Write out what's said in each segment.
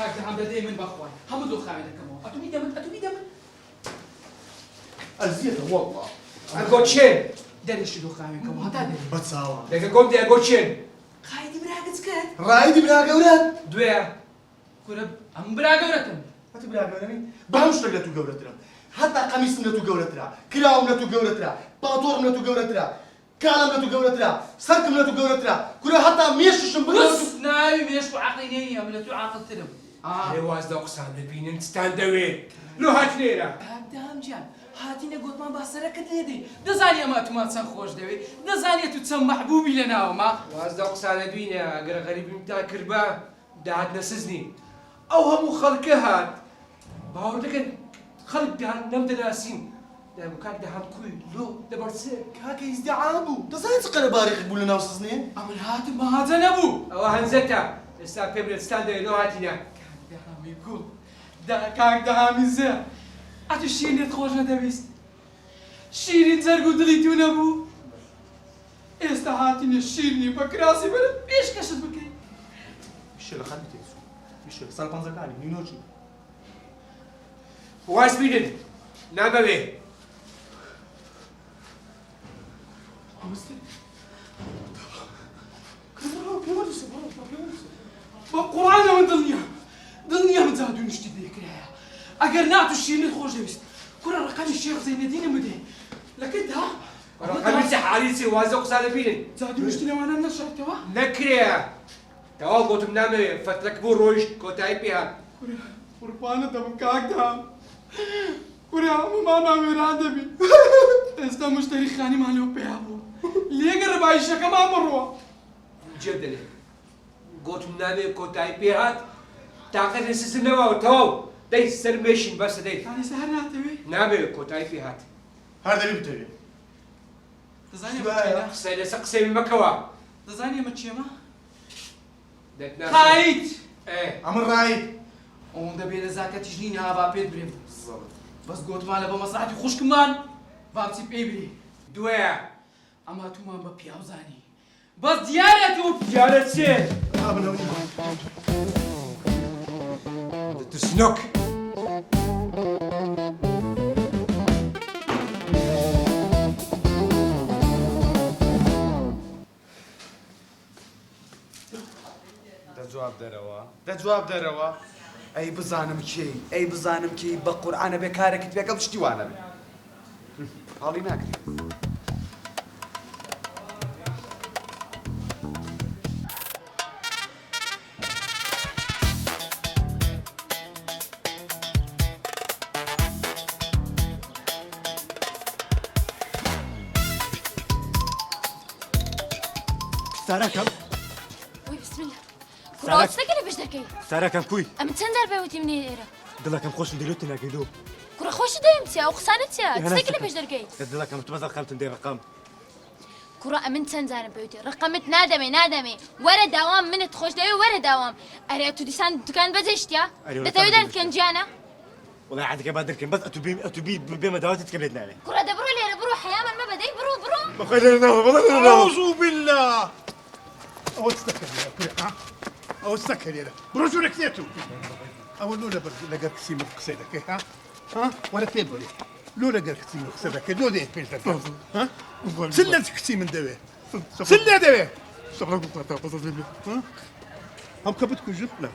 هم بدأ من بخوان هم دو خامنة كمان أتومي دمن أزيد والله أقول شين دريش دو خامنة كمان هتا دري بتصاوى لكن قمت أقول شين خايدي براقة سكت رايدي بلا قولات دويا كورب أم براقة ورتم هاتي بلا قولاني بهمش لقلتو قولتنا حتى قميص منتو قولتنا كراو منتو قولتنا باطور منتو قولتنا كلام منتو قولتنا سرك منتو قولتنا كل حتى ميششم بس ناوي ميشكو عقليني يا ملتو عقل تلم لواز دا أقسام لبين تستاندوي لو هات ليرة دام جان هاتينا قلت ما باسرك ليدي دزاني ما تو ما تسن خوش دوي دزاني تو تسن محبوبي لنا وما واز دا أقسام لبين أقرأ غريب متاع كربا دهات نسزني أو هم خلقه هات باور لكن خلق دهات نم دراسين ده مكان دهات كوي لو دبرسير كاكا يزدعابو تزايد سقر باريخ يقول لنا وصصنين أمن هاتي ما هذا نبو أو هنزتا استاذ فيبريت ستاندوي لو هاتينا دهام يقول ده كاك دهام يزا أتو شيرين تخوشنا دبيست شيرين زرقو دليتو نبو استهاتيني شيرني بكراسي بلد بيش كشت بكي مش اللي خلي تيسو مش اللي صار بنزكاني نينوشي وايس بيدن نعم بيه بقرآن من دنيا من زادو نشتي ذيك أجر نعتو الشيء خوش دبست كرة رقم الشيخ زين الدين مدين لكن ها رقم حاريسي وازوق سالبين زادو نشتي لو أنا نشرت توا نكريا توا قلت منام فتلك بوروش كوتاي بيها كرة قربانة دم كاك دام كرة ما نامي راندبي استا مشتري خاني مالو بيابو ليه قرب عايشة كمان مرة جدلي قلت منام كوتاي بيها تاخذ السيستم تو داي سرميشن بس داي يعني سهرنا تبي نامي كوتاي بيها هذا اللي بتبي تزاني متشيما سيد سقسي من مكوا تزاني متشيما دتنا خايت ايه عمر رايد اون دبي لزاكا تجنيني هابا بيت بريم بس قلت مالا بمصلحتي خوش كمان بابتي بيبري دويا اما تو ما ببيعو زاني بس ديارتو يا رسول ابنا تسنك ده جواب دروا اي بزانم كي بقرآن بكارك تبيك بشتي وانا هالي ناكري ساركم وي بسم الله كرة تسكلي باش دركي ساركم كوي أم تندر بيوتي مني إيرا دلكم خوش نديروتي ناقيلو كرة خوش دايمتي أو خسانتي تسكلي باش دركي دلكم تبزر قامت ندير رقم كرة أمن تنزار بيوتي رقمت نادمي ورا دوام من تخش داوي ورا دوام أريتو ديسان دكان بزشتيا ده توي دارت كان جانا والله عندك يا بدر بس اتوبي بما دواتي تكبرنا عليه كرة دبرو لي برو حياما ما بدي برو أعوذ بالله أو تستكر يا كرة أو تستكر يا برجو لك نيتو أو لولا لقى كسيم قصيدك ها ولا تبغي لولا لقى كسيم قصيدك لو ده بيتك ها سلة كسيم دبي سلة دبي ها هم كبتكو جب لا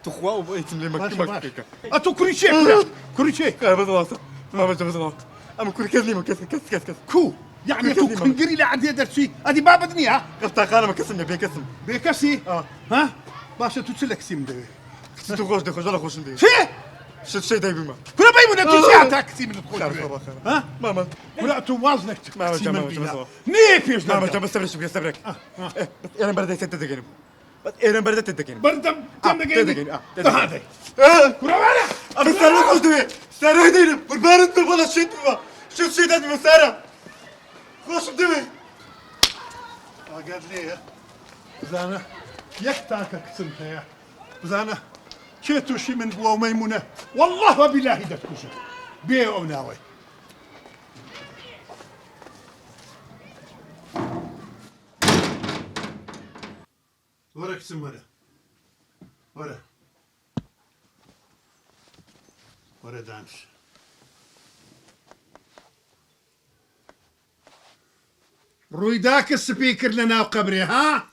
تخوا وبقيت اللي مكتوب أتو كريشيك كريشيك ما بس اما كل كلمه كس كو يعني تو كنقري لا عاد يقدر شيء هذه بابا دنيا قلت انا ما كسمني بيكسم بكسي ها باشا تتسلك سيم دبي تخرج دخل ولا خوش ندير شي شي دايما ما كل باي من تشاتك سيم تدخل ها ما ولا تو وزنك ما نيفيش ما بس استبرك انا بردت تدقين بس انا بردت تدقين بردم تدقين هذا كل وانا ابي سارة خوش دوي سارة دينا والبارد بالبلا شيت شوف شي دات مسارة خوش دوي قال لي زانا يكتاك سنتها يا زانا كيتو شي من قوى ميمونه والله وبالله دتكوش بيه او ناوي ورك سمره ورا دانش رويداك السبيكر لنا وقبري ها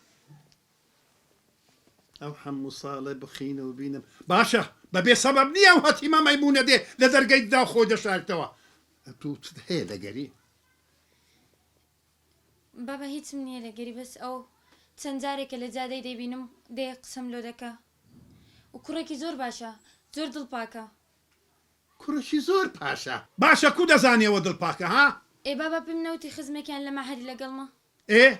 او حمو صالح بخينا وبينا باشا ببي سبب نيا وهاتي ما ميمونة دي لدرجة دا خوجة شاركتوا تو تدهي لقري بابا هیچ منیە لە گەری بەس ئەو چەند جارێکە لە جادەی دەیبینم دێ قسەم لۆ دەکا و کوڕێکی زۆر باشە زۆر دڵپاکە كرشي زور باشا كو دزاني ودل باكا ها ئێ بابا پێم نەوتی خزمێکیان لە مەحەری لەگەڵمە ايه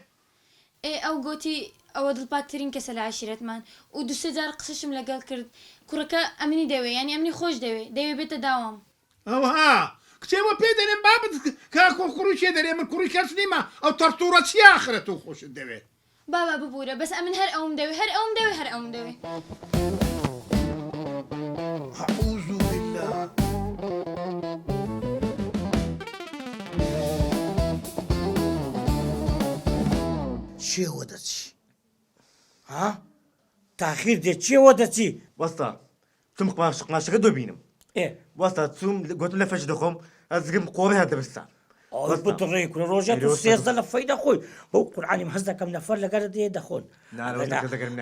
ئەو گوتی ئەوە دڵپاکترین کەسە لە عاشیرەتمان و دوسێ جار قسەشم لەگەڵ کرد کوڕەکە ئەمنی دەوێ ینی ئەمنی خۆش دەوێ بێتە داوام او ها كتيبا بيدرين بابا كاكو كروشي دري من كروش كاسنيما او ترتورة سي اخرته خوش الدوي بابا ببوورە بەس ئەمن هەر ئەوم دەوێ هەر ئەوم دەوێ هەر ئەوم دەوێ اعوذ بالله چێ وەدەچی ها تاخیر دێ چێ وەدەچی وەستا چوم قماشەکە دۆ بینم ئێ وەستا چوم گوتم لە فەش دەخۆم ئەزگم قۆڕی هات دەبستان ئەوەی بتڕێ کورە ڕۆژێت و سێزدە لە فەی دەخۆی بەو قورعانیم هەز دەکەم نەفەر لەگەرە دێ دەخۆن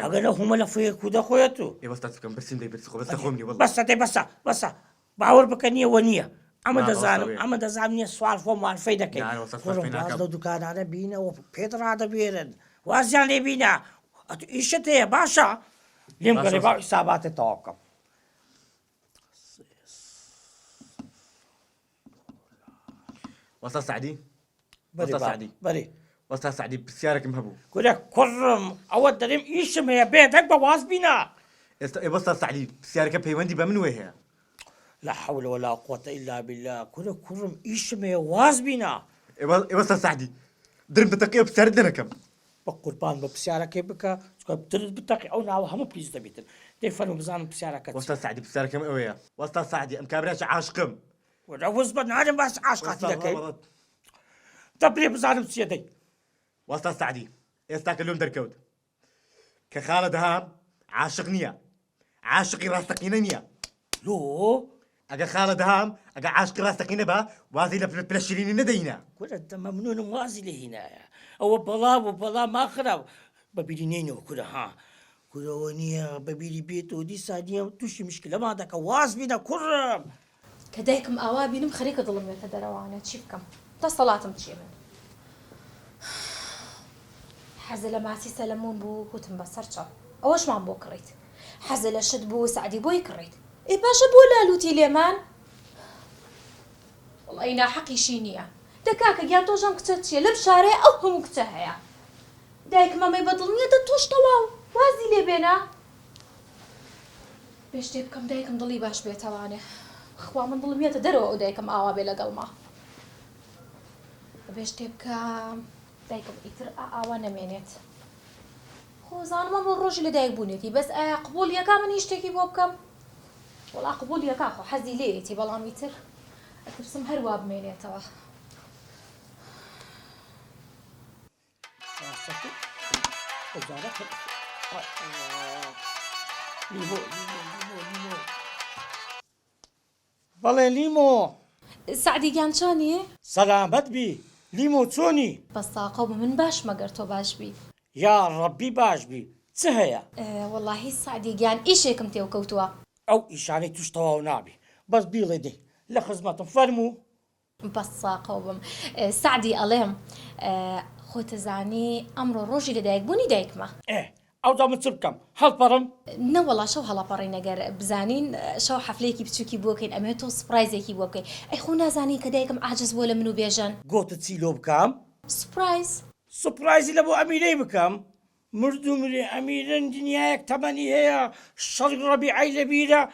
ئەگەنە هومە لە فەیەک و دەخۆیەت و ێ وەستا بکەم بەسیم دەی بێت خۆ بەستە خۆم نیە بەسە دەی بەسە باوەڕ بکە نییەوە نییە ئەمە دەزانم نییە سوال فۆ مالفەی دەکەی واز لەو دوکانانە بینەوە پێت ڕادەبێرن وازیان لێ بینە ئیشت هەیە باشە لێم گەڕێ باو حیساباتێ تەواو بکەم وەستا سعدی بەرێ وەستا سعدی پرسیارێکم هەبوو گورە کوڕم ئەوە دەرێم ئیشم هەیە بێدەک بە واز بینە ئێستا وەستا سعدی پرسیارەکە پەیوەندی بە من وێ هەیە لا حول ولا قوة إلا بالله كورم إيش ما واز بينا وەستا سعدی درم دەتەقی ئەو پرسیارت دەنەکەم بقربان ببسيارك بك ترد بتقي أو ناو هم بليز دبيتن تفهم بزان بسيارك وەستا سعدی پرسیارەکەم ئەوەیە وەستا سعدی ئەم کابراش عاشقم وجوز بنادم بس عاشقاتي لك تبري بزان بسيدي وەستا سعدی ئێستا کە لۆم دەرکەوت کە خاڵە دەهام عاشق نییە عاشقی ڕاستەقینە نییە لو ئەگە خاڵە دەهام ئەگە عاشقی ڕاستەقینە بە وازی لە پلە شیرینی نەدەینە كنت ممنون موازي لهنا أو بلا ما خرب ببيلينين وكذا ها كذا ونيا ببيلي بيت ودي سادية توشي مشكلة ما دك واز بينا كرم كدايكم أوابينم خريكة ظلم يتدروانا تشيفكم تصلاتم تشيمن حزل ماسي سلمون بو كوتم بسرچا أوش ما بو كريت حزل شد بو سعدي بو يكريت إيه باشا بو لالوتي ليمان والله إنا حقي شينيا دكاكا يا توجم كتتشي لبشاري أو هم كتهيا دايك ما يبطلني توش طواو وازي لي بينا باش تبكم دايكم ضلي باش بيتواني خوا من ظلمية دروا ودايكم آوابي لقلما باش تبكم دايكم إتر آوانا مينيت خو زان ما بالروج اللي دايك بونيتي بس قبول يكا من يشتكي بوبكم والله قبول يكا خو حزي ليتي بلان يتر أترسم هرواب مينيتوا بله لیمو سعدي جانشاني سلامت بی لیمو چونی بس قوم من باش ما قرتو باش بي یا ربی باش بی چه هیا والله سعدي جان إيش هيكم تيو كوتوا او ایشانی توش تواو نابی بس بیلی دی لخزمتم فرمو بس قوم سعدي أليم خوت زاني أمر روجي لدايك بوني دايك ما او دام تبكم هل برم نا والله شو هلا برينا جر بزانين شو حفليكي بتشوكي بوكين أميتو سبرايزيكي بوكين أي خونا زاني كدايكم عاجز ولا منو بيجن قوت تسيلو بكم سبرايز سبرايز لبو اميري بكم مردو مري اميرن دنياك تمني هي شرق ربيعي لبيرة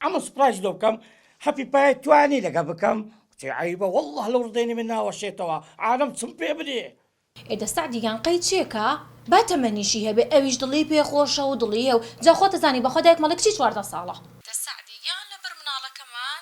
اما سبرايز لو بكم هابي باي تواني لقا بكم عيبة والله لو رضيني منها وشيتوا عالم تنبي بدي إذا سعدي كان قيد شيكا باتمني شي هبه اويش ضلي بي خوشه وضليه جا خوت زاني باخدك مالك شي توارد صاله سعدي كان لبر مناله كمان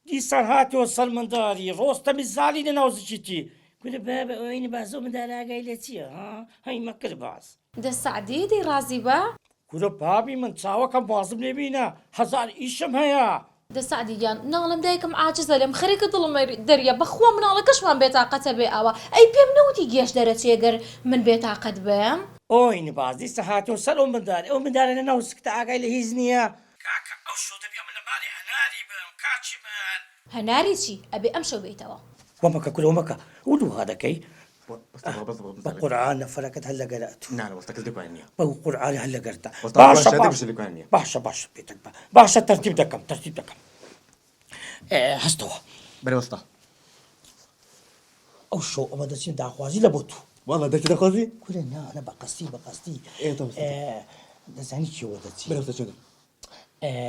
دي سرهاتي وصل داري روستا مزالي نوزجتي كل بابا وين بازو من دارا قايلتي ها هاي مكر باز ده سعدي دي رازي با كورا بابي من تساوكم واظب لبينا هزار إيشم هيا ده سعدي جان نالم دايكم عاجزة لم خريك ظلم دريا بخوا من على كشمان بيتاقة بأوا أي بيم نودي جيش درت يقر من بيتاقة بام اوين بازي سهاتو سلو من داري او من داري انا وسكت عاقاي لهيزنيا كاكا او شو تبي من مالي هناري بام كاتشي مان هناري شي أبي أمشو بيتوا ومكا كل ومكا ودو هذا كي بس بقرآن فركت هلا قرأت نعم وسطك لك وعنيا بقرآن هلا قرأت باشا باشا باشا لك وعنيا باشا بيتك باشا ترتيب دكم هستوا بري وسطه او شو أبدا سين دا خوازي لبوتو والله ده كده خوزي كلنا انا بقصتي ايه طب دزاني شو ودتي بري وسطه شنو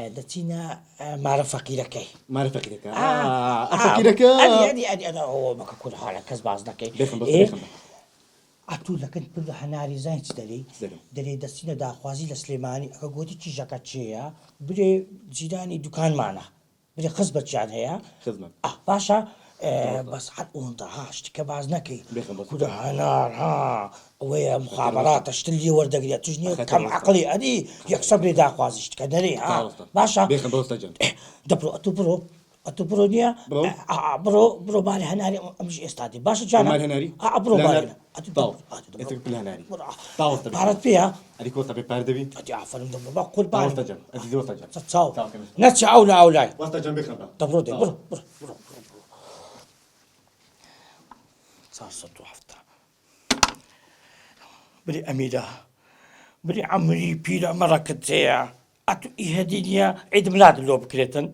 دتينا معرفة كي ما عرف فكرك فكرك أنا هو ما كل حالة كذب عزناكي بيخم بس إيه بيخم أتقول لك أنت بده حناري زين تدري زين. دلي دستينا دا خوازي لسليماني أقولي تي جاكاتشيا بدي زيداني دكان معنا بدي خزبة جان هي خدمة باشا بس حد وانطها اشتكى بعزناكي بيخم بس كده حنار ويا مخابرات اشتري وردة قليل تجني أخذت كم الوسطى. عقلي أدي يكسب لي دا خوازي اشتكى دري باشا بيخم بوسطه جن دبرو أتو نيا برو مالي هناري أمشي استادي باشا جانا مالي هناري؟ برو مالي طاو انت كلها ناري طاوسطه بارت فيها اديك وسطه بيباردبي أدي عفوا مدبر بقول طاوسطه باري جن اديك وسطه جن تتصاو تاو كمان. نتشا أولاي وسطه جن بيخم دبرو دي برو صار صدو حفظة بري أميرة بري عمري بيلا مرة كتيا أتو إيه دنيا عيد ميلاد اللي بكريتن